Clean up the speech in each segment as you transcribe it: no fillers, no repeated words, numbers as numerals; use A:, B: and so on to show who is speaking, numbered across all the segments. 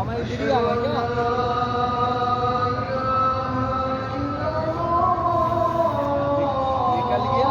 A: हमारी दीदी आ गया निकल गया।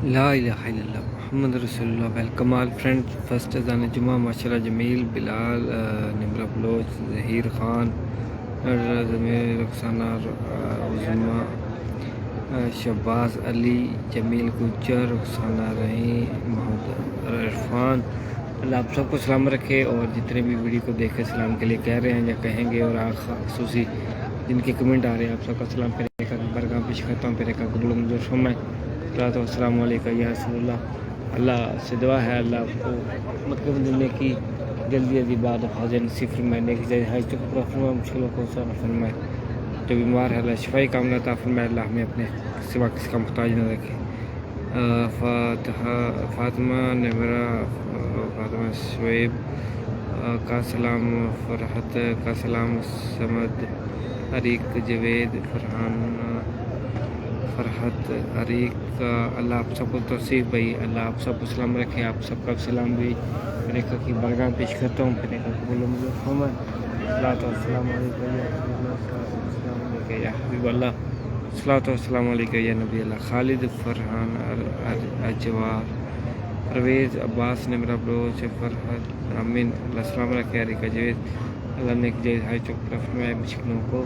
B: ला इलाहा इल्लल्लाह मोहम्मद रसूलुल्लाह। Welcome all friend. फर्स्ट अज़ान जुमा माशाल्लाह जमील बिलाल निमरा बलोच ज़हीर खान रक्साना उज़मा शहबाज अली जमील गुज्जर रक्साना रही मोहम्मद इरफान। अल्लाह आप सबको सलाम रखे और जितने भी वीडियो को देख कर सलाम के लिए कह रहे हैं या कहेंगे और खसूसी जिनके कमेंट आ रहे हैं आप सबका सलाम करेगा बरगाम पेश करता हूँ फिर कबूल मंजूर फरमाए। अस्सलाम वालेकुम या रसूलुल्लाह। अल्लाह से दुआ है अल्लाह आपको मतलब देने की जल्दी जल्दी बाद हाजिर नसीब फरमाने की जय हाज तक पूरा फरमाए मुश्किलों को सर फरमाए। जो बीमार है अल्लाह शिफाई कामना अता फरमाए। अल्लाह हमें अपने सिवा किसका मुहताज न रखे। फातिमा निमरा फातिमा शुएब का सलाम फरहत का सलाम समद अरीक जवेद फरहान फरहत अरीक का अल्लाह आप सबको तौसीफ भाई अल्लाह आप सबको सलाम रखे। आप सबका सलाम भी मेरे की बरगाह पेश करता हूँ फिर कबूल मंजूर फरमाए। अस्सलाम वालेकुम या नबी अल्लाह। खालिद फरहान अजवार परवेज़ अब्बास निमरा बलोच फरहत अमीन अल्लाह सलाम रखे। अरीका जवेद अल्लाह ने जय हाई चौक फरमाए मुश्किलों को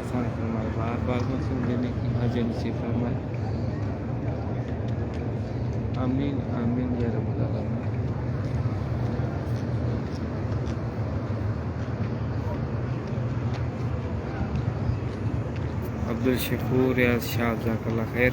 B: आसान फरमाए बार बार मौसम देने की हाजिर नसीब फरमाए। आमीन आमीन या रब्बल आलमीन। अब्दुल शकूर या शाह जज़ाकल्लाह खैर।